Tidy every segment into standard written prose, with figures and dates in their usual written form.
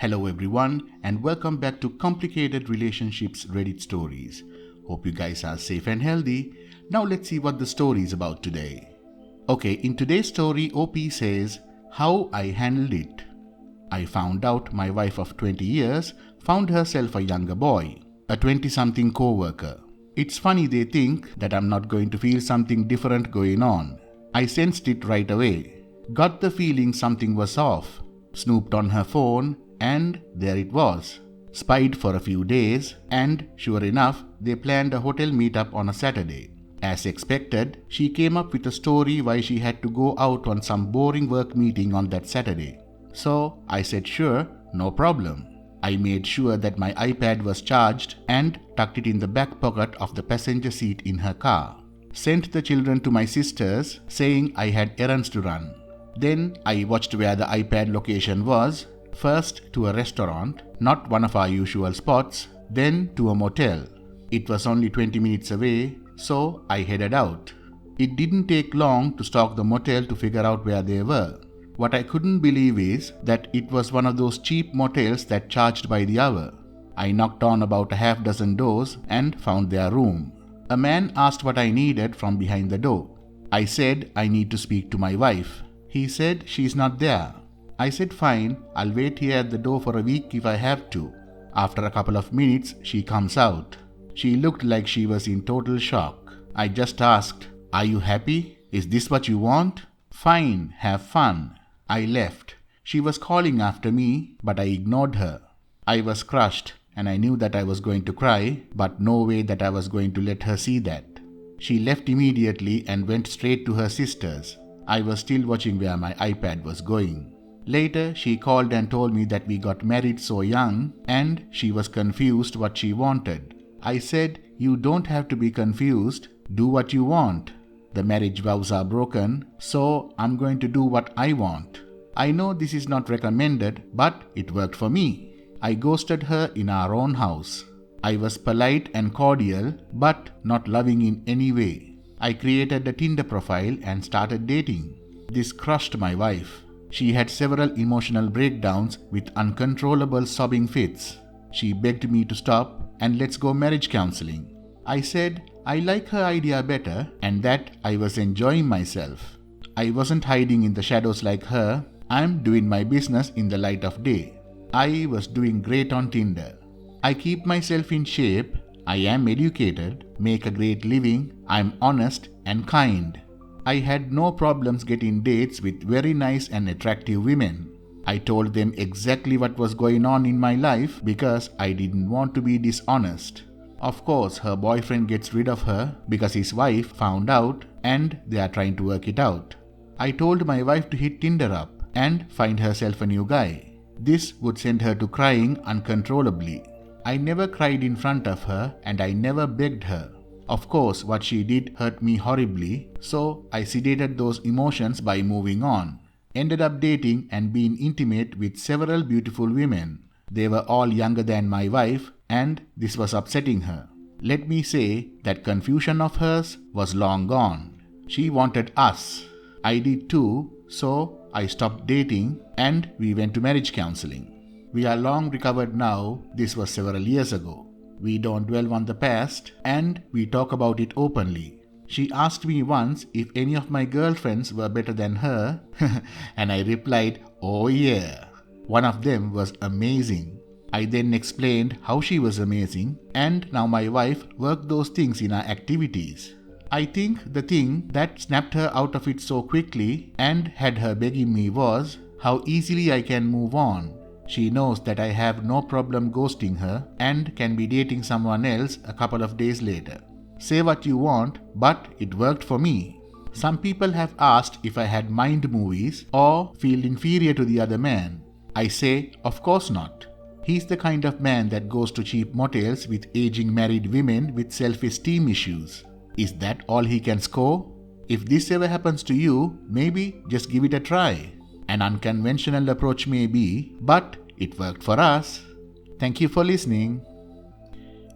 Hello everyone and welcome back to Complicated Relationships Reddit Stories. Hope you guys are safe and healthy. Now let's see what the story is about today. Okay, in today's story, OP says, how I handled it. I found out my wife of 20 years found herself a younger boy, a 20-something co-worker. It's funny they think that I'm not going to feel something different going on. I sensed it right away. Got the feeling something was off. Snooped on her phone and there it was. Spied for a few days and sure enough, they planned a hotel meetup on a Saturday. As expected, she came up with a story why she had to go out on some boring work meeting on that Saturday. So I said sure, no problem. I made sure that my iPad was charged and tucked it in the back pocket of the passenger seat in her car. Sent the children to my sisters saying I had errands to run. Then I watched where the iPad location was. First to a restaurant, not one of our usual spots, then to a motel. It was only 20 minutes away, so I headed out. It didn't take long to stalk the motel to figure out where they were. What I couldn't believe is that it was one of those cheap motels that charged by the hour. I knocked on about a half dozen doors and found their room. A man asked what I needed from behind the door. I said I need to speak to my wife. He said she's not there. I said fine, I'll wait here at the door for a week if I have to. After a couple of minutes, she comes out. She looked like she was in total shock. I just asked, are you happy? Is this what you want? Fine, have fun. I left. She was calling after me, but I ignored her. I was crushed and I knew that I was going to cry, but no way that I was going to let her see that. She left immediately and went straight to her sister's. I was still watching where my iPad was going. Later, she called and told me that we got married so young and she was confused what she wanted. I said, you don't have to be confused. Do what you want. The marriage vows are broken, so I'm going to do what I want. I know this is not recommended, but it worked for me. I ghosted her in our own house. I was polite and cordial, but not loving in any way. I created a Tinder profile and started dating. This crushed my wife. She had several emotional breakdowns with uncontrollable sobbing fits. She begged me to stop and let's go marriage counseling. I said I like her idea better and that I was enjoying myself. I wasn't hiding in the shadows like her. I'm doing my business in the light of day. I was doing great on Tinder. I keep myself in shape. I am educated, make a great living. I'm honest and kind. I had no problems getting dates with very nice and attractive women. I told them exactly what was going on in my life because I didn't want to be dishonest. Of course, her boyfriend gets rid of her because his wife found out and they are trying to work it out. I told my wife to hit Tinder up and find herself a new guy. This would send her to crying uncontrollably. I never cried in front of her and I never begged her. Of course, what she did hurt me horribly, so I sedated those emotions by moving on. Ended up dating and being intimate with several beautiful women. They were all younger than my wife and this was upsetting her. Let me say that confusion of hers was long gone. She wanted us. I did too, so I stopped dating and we went to marriage counseling. We are long recovered now. This was several years ago. We don't dwell on the past and we talk about it openly. She asked me once if any of my girlfriends were better than her and I replied, oh yeah. One of them was amazing. I then explained how she was amazing and now my wife worked those things in our activities. I think the thing that snapped her out of it so quickly and had her begging me was how easily I can move on. She knows that I have no problem ghosting her and can be dating someone else a couple of days later. Say what you want, but it worked for me. Some people have asked if I had mind movies or feel inferior to the other man. I say, of course not. He's the kind of man that goes to cheap motels with aging married women with self-esteem issues. Is that all he can score? If this ever happens to you, maybe just give it a try. An unconventional approach may be, but it worked for us. Thank you for listening.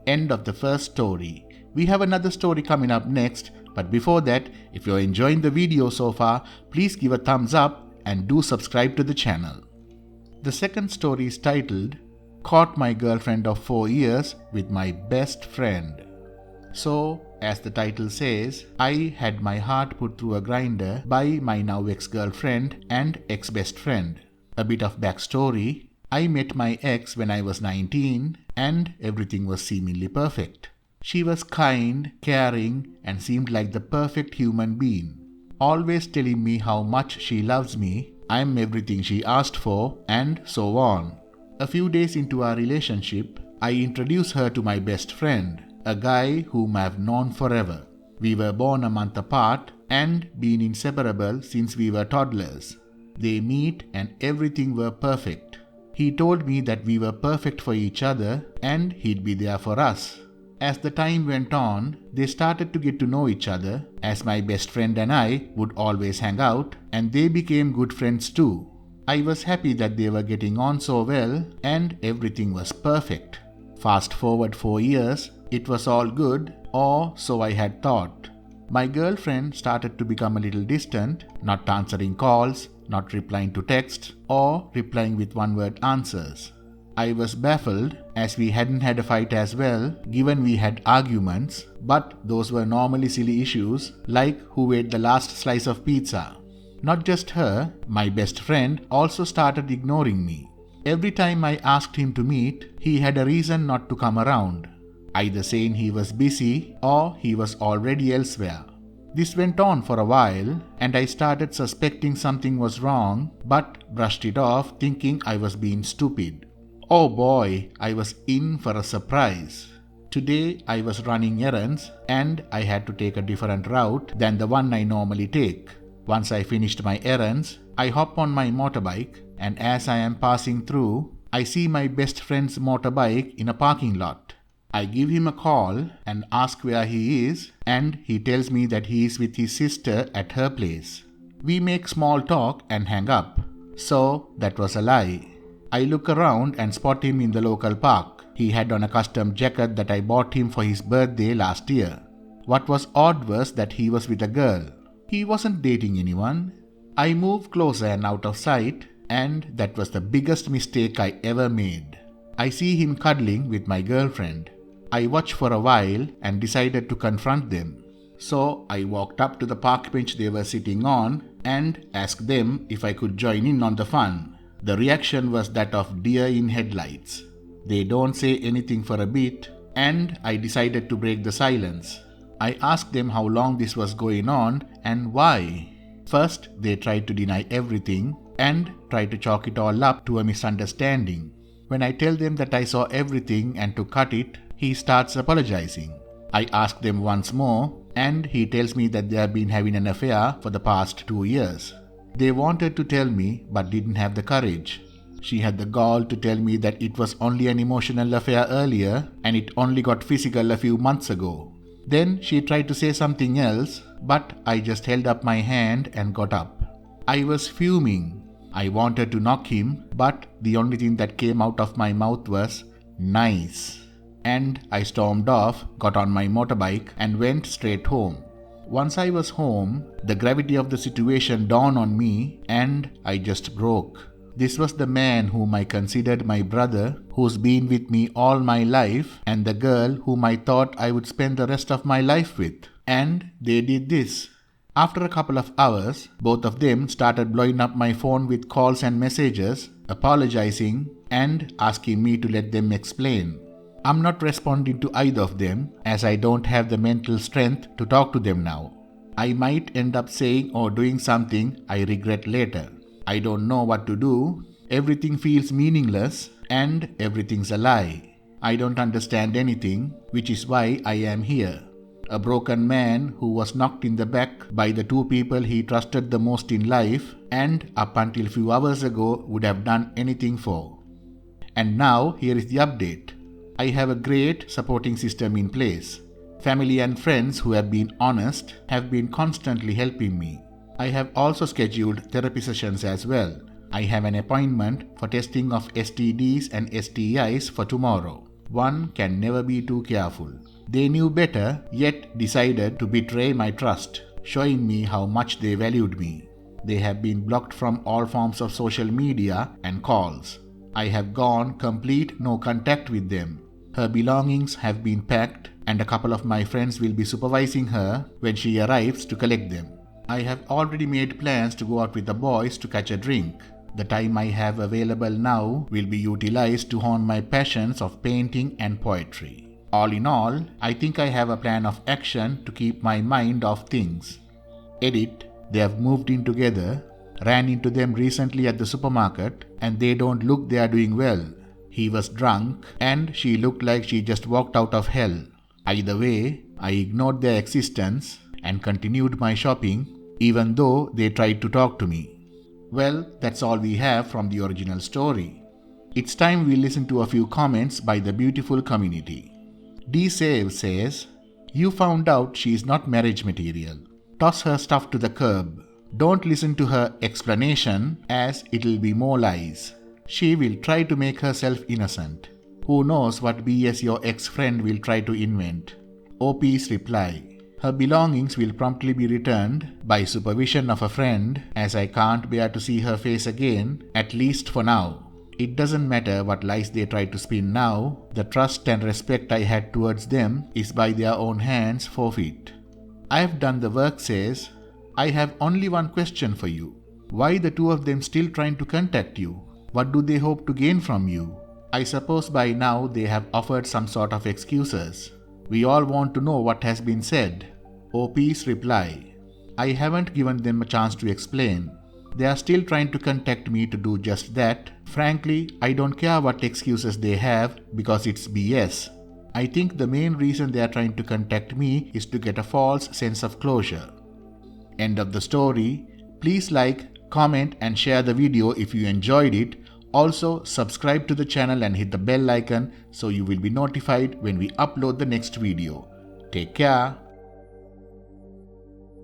End of the first story. We have another story coming up next, but before that, if you're enjoying the video so far, please give a thumbs up and do subscribe to the channel. The second story is titled, Caught My Girlfriend of 4 Years with My Best Friend. So, as the title says, I had my heart put through a grinder by my now ex-girlfriend and ex-best friend. A bit of backstory, I met my ex when I was 19 and everything was seemingly perfect. She was kind, caring and seemed like the perfect human being. Always telling me how much she loves me, I'm everything she asked for and so on. A few days into our relationship, I introduced her to my best friend, a guy whom I've known forever. We were born a month apart and been inseparable since we were toddlers. They meet and everything were perfect. He told me that we were perfect for each other and he'd be there for us. As the time went on, they started to get to know each other, as my best friend and I would always hang out, and they became good friends too. I was happy that they were getting on so well and everything was perfect. Fast forward 4 years, it was all good, or so I had thought. My girlfriend started to become a little distant, not answering calls, not replying to texts, or replying with one-word answers. I was baffled as we hadn't had a fight as well, given we had arguments, but those were normally silly issues like who ate the last slice of pizza. Not just her, my best friend also started ignoring me. Every time I asked him to meet, he had a reason not to come around, either saying he was busy or he was already elsewhere. This went on for a while and I started suspecting something was wrong, but brushed it off thinking I was being stupid. Oh boy, I was in for a surprise. Today I was running errands and I had to take a different route than the one I normally take. Once I finished my errands, I hop on my motorbike and as I am passing through, I see my best friend's motorbike in a parking lot. I give him a call and ask where he is and he tells me that he is with his sister at her place. We make small talk and hang up. So that was a lie. I look around and spot him in the local park. He had on a custom jacket that I bought him for his birthday last year. What was odd was that he was with a girl. He wasn't dating anyone. I move closer and out of sight, and that was the biggest mistake I ever made. I see him cuddling with my girlfriend. I watched for a while and decided to confront them. So I walked up to the park bench they were sitting on and asked them if I could join in on the fun. The reaction was that of deer in headlights. They don't say anything for a bit, and I decided to break the silence. I asked them how long this was going on and why. First, they tried to deny everything and tried to chalk it all up to a misunderstanding. When I tell them that I saw everything and to cut it, he starts apologizing. I ask them once more, and he tells me that they have been having an affair for the past 2 years. They wanted to tell me but didn't have the courage. She had the gall to tell me that it was only an emotional affair earlier and it only got physical a few months ago. Then she tried to say something else, but I just held up my hand and got up. I was fuming. I wanted to knock him, but the only thing that came out of my mouth was, "Nice." And I stormed off, got on my motorbike and went straight home. Once I was home, the gravity of the situation dawned on me and I just broke. This was the man whom I considered my brother, who's been with me all my life, and the girl whom I thought I would spend the rest of my life with. And they did this. After a couple of hours, both of them started blowing up my phone with calls and messages, apologizing and asking me to let them explain. I'm not responding to either of them as I don't have the mental strength to talk to them now. I might end up saying or doing something I regret later. I don't know what to do. Everything feels meaningless and everything's a lie. I don't understand anything, which is why I am here. A broken man who was knocked in the back by the two people he trusted the most in life and up until few hours ago would have done anything for. And now here is the update. I have a great supporting system in place. Family and friends who have been honest have been constantly helping me. I have also scheduled therapy sessions as well. I have an appointment for testing of STDs and STIs for tomorrow. One can never be too careful. They knew better, yet decided to betray my trust, showing me how much they valued me. They have been blocked from all forms of social media and calls. I have gone complete no contact with them. Her belongings have been packed and a couple of my friends will be supervising her when she arrives to collect them. I have already made plans to go out with the boys to catch a drink. The time I have available now will be utilized to hone my passions of painting and poetry. All in all, I think I have a plan of action to keep my mind off things. Edit. They have moved in together, ran into them recently at the supermarket, and they don't look they are doing well. He was drunk and she looked like she just walked out of hell. Either way, I ignored their existence and continued my shopping, even though they tried to talk to me. Well, that's all we have from the original story. It's time we listen to a few comments by the beautiful community. D-Save says, "You found out she is not marriage material. Toss her stuff to the curb. Don't listen to her explanation as it'll be more lies. She will try to make herself innocent. Who knows what BS your ex-friend will try to invent." OP's reply, "Her belongings will promptly be returned by supervision of a friend as I can't bear to see her face again, at least for now. It doesn't matter what lies they try to spin now, the trust and respect I had towards them is by their own hands forfeit." I have done the work says, "I have only one question for you. Why the two of them still trying to contact you? What do they hope to gain from you? I suppose by now they have offered some sort of excuses. We all want to know what has been said." OP's reply, "I haven't given them a chance to explain. They are still trying to contact me to do just that. Frankly, I don't care what excuses they have because it's BS. I think the main reason they are trying to contact me is to get a false sense of closure." End of the story. Please like, comment and share the video if you enjoyed it. Also, subscribe to the channel and hit the bell icon so you will be notified when we upload the next video. Take care.